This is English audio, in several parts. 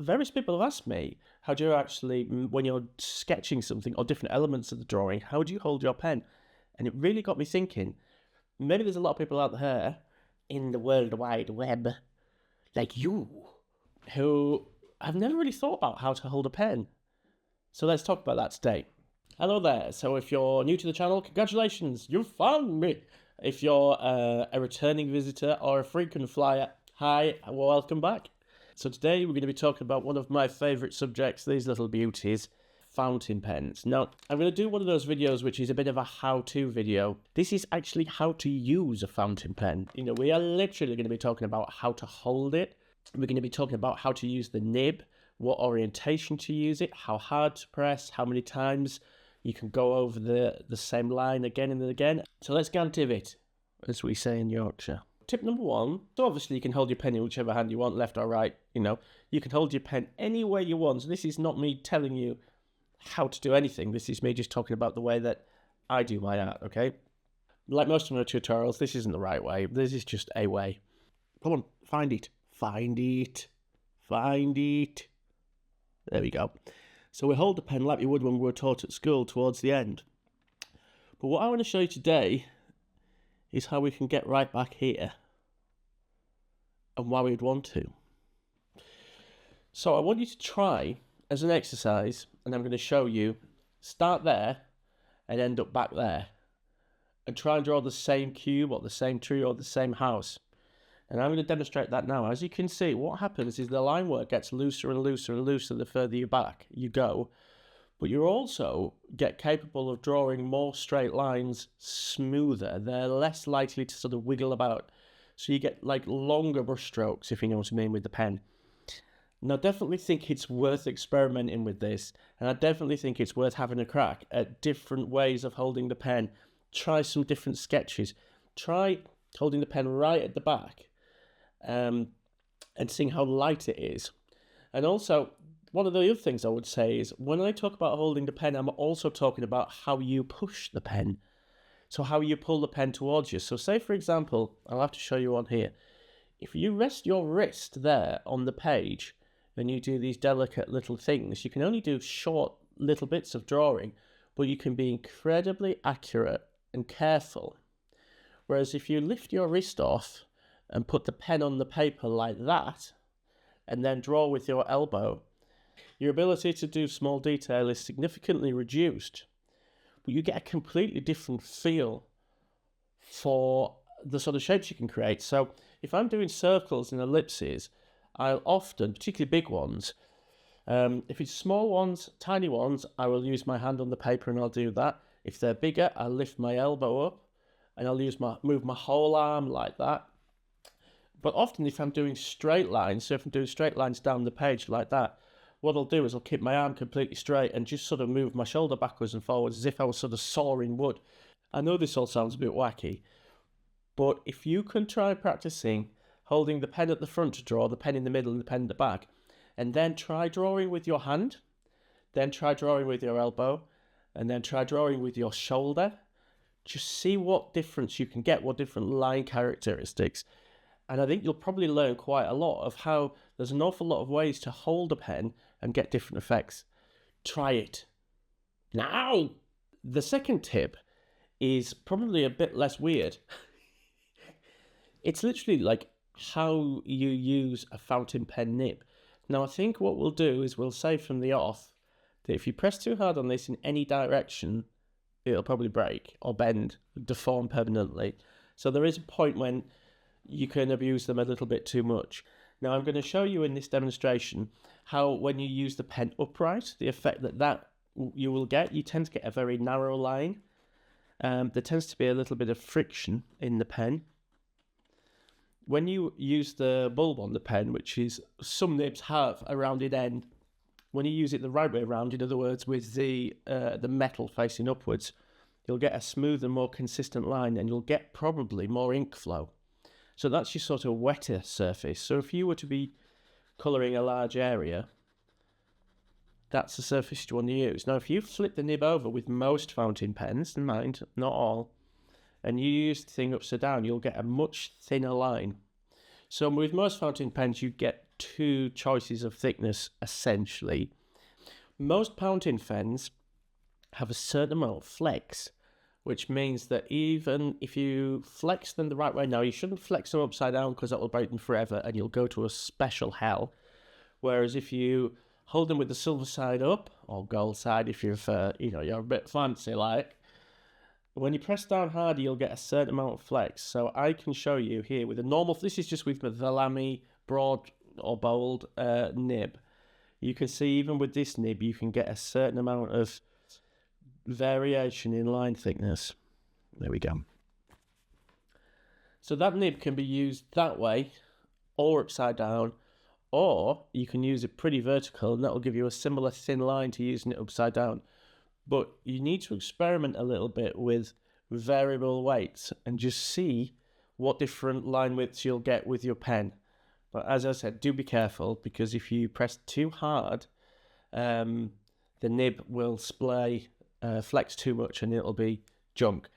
various people have asked me, how do you actually, when you're sketching something or different elements of the drawing, how do you hold your pen? And it really got me thinking, maybe there's a lot of people out there in the World Wide Web, like you, who have never really thought about how to hold a pen. So let's talk about that today. Hello there. So if you're new to the channel, congratulations, you found me. If you're a returning visitor or a frequent flyer, hi, welcome back. So today we're going to be talking about one of my favourite subjects, these little beauties, fountain pens. Now, I'm going to do one of those videos which is a bit of a how-to video. This is actually how to use a fountain pen. You know, we are literally going to be talking about how to hold it. We're going to be talking about how to use the nib, what orientation to use it, how hard to press, how many times you can go over the same line again and again. So let's get into it, as we say in Yorkshire. Tip number one, so obviously you can hold your pen in whichever hand you want, left or right, you know. You can hold your pen any way you want. So this is not me telling you how to do anything. This is me just talking about the way that I do my art, okay? Like most of my tutorials, this isn't the right way. This is just a way. Come on, find it. Find it. Find it. There we go. So we hold the pen like we would when we were taught at school towards the end. But what I want to show you today is how we can get right back here and why we'd want to. So I want you to try as an exercise, and I'm going to show you, start there and end up back there and try and draw the same cube or the same tree or the same house. And I'm going to demonstrate that now. As you can see, what happens is the line work gets looser and looser and looser the further you back you go. But you also get capable of drawing more straight lines smoother. They're less likely to sort of wiggle about. So you get like longer brush strokes, if you know what I mean, with the pen. Now, I definitely think it's worth experimenting with this. And I definitely think it's worth having a crack at different ways of holding the pen. Try some different sketches. Try holding the pen right at the back. And seeing how light it is. And also, one of the other things I would say is when I talk about holding the pen, I'm also talking about how you push the pen. So how you pull the pen towards you. So say, for example, I'll have to show you on here. If you rest your wrist there on the page and you do these delicate little things, you can only do short little bits of drawing, but you can be incredibly accurate and careful. Whereas if you lift your wrist off and put the pen on the paper like that, and then draw with your elbow, your ability to do small detail is significantly reduced, but you get a completely different feel for the sort of shapes you can create. So if I'm doing circles and ellipses, I'll often, particularly big ones, if it's small ones, tiny ones, I will use my hand on the paper and I'll do that. If they're bigger, I'll lift my elbow up and I'll move my whole arm like that. But often if I'm doing straight lines, so if I'm doing straight lines down the page like that, what I'll do is I'll keep my arm completely straight and just sort of move my shoulder backwards and forwards as if I was sort of sawing wood. I know this all sounds a bit wacky, but if you can try practicing holding the pen at the front to draw, the pen in the middle and the pen in the back, and then try drawing with your hand, then try drawing with your elbow, and then try drawing with your shoulder, just see what difference you can get, what different line characteristics. And I think you'll probably learn quite a lot of how there's an awful lot of ways to hold a pen and get different effects. Try it now. The second tip is probably a bit less weird. It's literally like how you use a fountain pen nib. Now, I think what we'll do is we'll say from the off that if you press too hard on this in any direction, it'll probably break or bend, deform permanently. So there is a point when you can abuse them a little bit too much. Now I'm going to show you in this demonstration how when you use the pen upright, the effect that you will get, you tend to get a very narrow line. There tends to be a little bit of friction in the pen. When you use the bulb on the pen, which is some nibs have a rounded end, when you use it the right way around, in other words with the metal facing upwards, you'll get a smoother, more consistent line and you'll get probably more ink flow. So that's your sort of wetter surface. So if you were to be colouring a large area, that's the surface you want to use. Now, if you flip the nib over with most fountain pens, and mind, not all, and you use the thing upside down, you'll get a much thinner line. So with most fountain pens, you get two choices of thickness, essentially. Most fountain pens have a certain amount of flex, which means that even if you flex them the right way, now you shouldn't flex them upside down because that will break them forever and you'll go to a special hell. Whereas if you hold them with the silver side up, or gold side if you're a bit fancy like, when you press down harder, you'll get a certain amount of flex. So I can show you here with a normal, this is just with the Lamy broad or bold nib. You can see even with this nib, you can get a certain amount of variation in line thickness. There we go. So that nib can be used that way or upside down, or you can use it pretty vertical and that will give you a similar thin line to using it upside down. But you need to experiment a little bit with variable weights and just see what different line widths you'll get with your pen. But as I said, do be careful, because if you press too hard, the nib will splay, flex too much, and it'll be junk.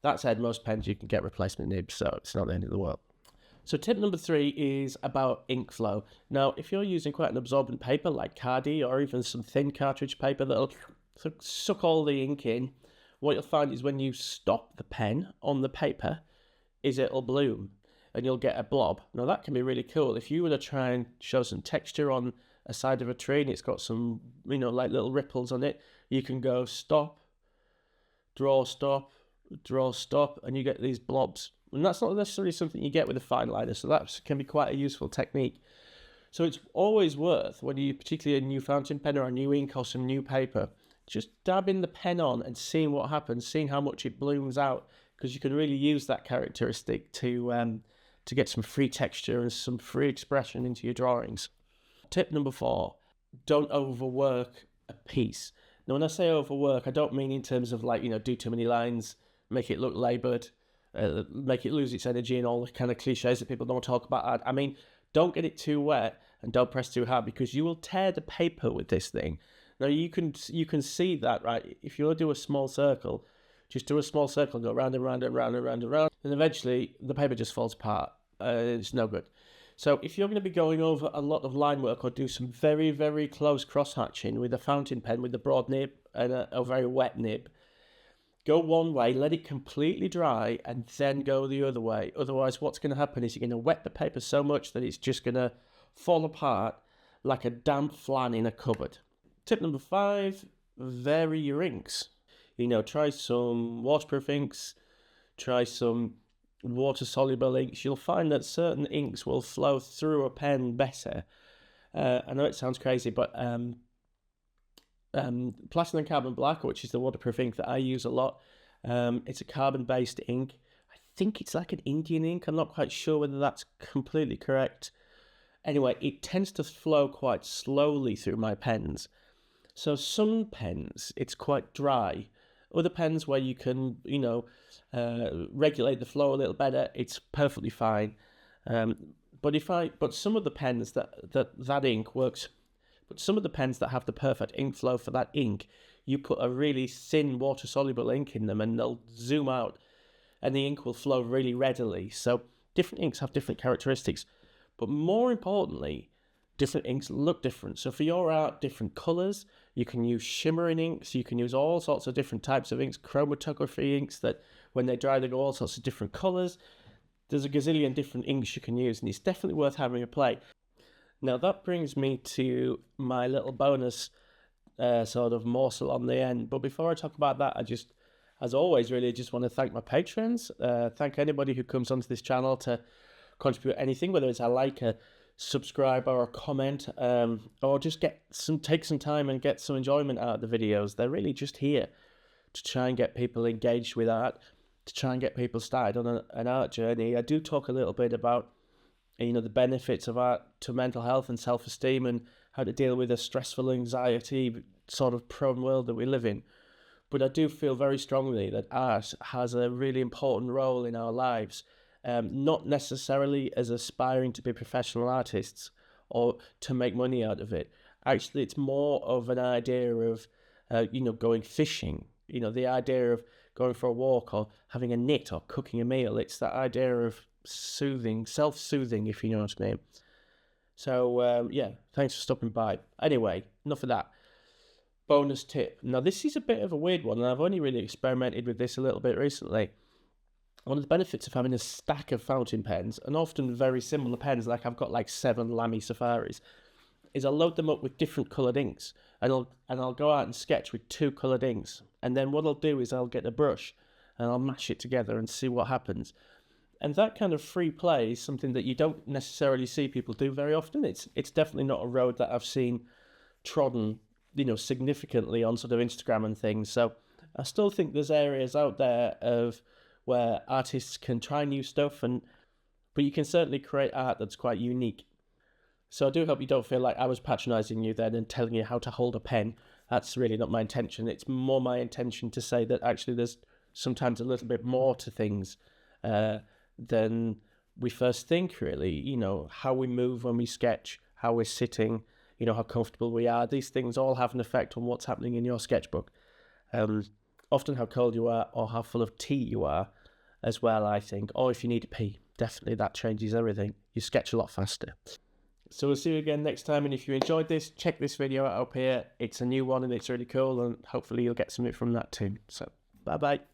That said, most pens you can get replacement nibs, so it's not the end of the world. So tip number 3 is about ink flow. Now, if you're using quite an absorbent paper like Cardi, or even some thin cartridge paper that'll suck all the ink in, what you'll find is when you stop the pen on the paper, is it'll bloom and you'll get a blob. Now that can be really cool. If you were to try and show some texture on a side of a tree and it's got some, like little ripples on it, you can go stop, draw, stop, and you get these blobs. And that's not necessarily something you get with a fine liner, so that can be quite a useful technique. So it's always worth, when you, particularly a new fountain pen or a new ink or some new paper, just dabbing the pen on and seeing what happens, seeing how much it blooms out, because you can really use that characteristic to get some free texture and some free expression into your drawings. Tip number 4, don't overwork a piece. Now, when I say overwork, I don't mean in terms of do too many lines, make it look laboured, make it lose its energy and all the kind of cliches that people don't talk about. I mean, don't get it too wet and don't press too hard, because you will tear the paper with this thing. Now, you can see that, right? If you do a small circle, just do a small circle, go round and round and round and round and round, and eventually the paper just falls apart. It's no good. So if you're going to be going over a lot of line work or do some very, very close cross-hatching with a fountain pen with a broad nib and a very wet nib, go one way, let it completely dry, and then go the other way. Otherwise, what's going to happen is you're going to wet the paper so much that it's just going to fall apart like a damp flan in a cupboard. Tip number 5, vary your inks. Try some waterproof inks, try some water-soluble inks. You'll find that certain inks will flow through a pen better. I know it sounds crazy, but Platinum Carbon Black, which is the waterproof ink that I use a lot, it's a carbon-based ink. I think it's like an Indian ink. I'm not quite sure whether that's completely correct. Anyway, it tends to flow quite slowly through my pens. So some pens, it's quite dry. Other pens where you can, regulate the flow a little better, it's perfectly fine. But some of the pens that ink works. But some of the pens that have the perfect ink flow for that ink, you put a really thin water-soluble ink in them and they'll zoom out and the ink will flow really readily. So different inks have different characteristics. But more importantly, different inks look different. So for your art, different colours, you can use shimmering inks, you can use all sorts of different types of inks, chromatography inks that when they dry, they go all sorts of different colours. There's a gazillion different inks you can use, and it's definitely worth having a play. Now that brings me to my little bonus sort of morsel on the end. But before I talk about that, I just, as always, really just want to thank my patrons. Thank anybody who comes onto this channel to contribute anything, whether it's a like, a subscribe, or a comment, or just take some time and get some enjoyment out of the videos. They're really just here to try and get people engaged with art, to try and get people started on an art journey. I do talk a little bit about the benefits of art to mental health and self-esteem, and how to deal with a stressful, anxiety sort of prone world that we live in. But I do feel very strongly that art has a really important role in our lives. Not necessarily as aspiring to be professional artists or to make money out of it. Actually, it's more of an idea of, going fishing. The idea of going for a walk or having a knit or cooking a meal. It's that idea of soothing, self-soothing, if you know what I mean. So, yeah, thanks for stopping by. Anyway, enough of that. Bonus tip. Now, this is a bit of a weird one, and I've only really experimented with this a little bit recently. One of the benefits of having a stack of fountain pens, and often very similar pens, like I've got like 7 Lamy Safaris, is I'll load them up with different coloured inks, and I'll go out and sketch with 2 coloured inks. And then what I'll do is I'll get a brush, and I'll mash it together and see what happens. And that kind of free play is something that you don't necessarily see people do very often. It's definitely not a road that I've seen trodden, significantly on sort of Instagram and things. So I still think there's areas out there of where artists can try new stuff, but you can certainly create art that's quite unique. So I do hope you don't feel like I was patronising you then and telling you how to hold a pen. That's really not my intention. It's more my intention to say that actually there's sometimes a little bit more to things than we first think, really. How we move when we sketch, how we're sitting, how comfortable we are. These things all have an effect on what's happening in your sketchbook. Often how cold you are or how full of tea you are as well, I think. Or if you need to pee, definitely that changes everything. You sketch a lot faster. So we'll see you again next time. And if you enjoyed this, check this video out up here. It's a new one and it's really cool. And hopefully you'll get something from that too. So bye-bye.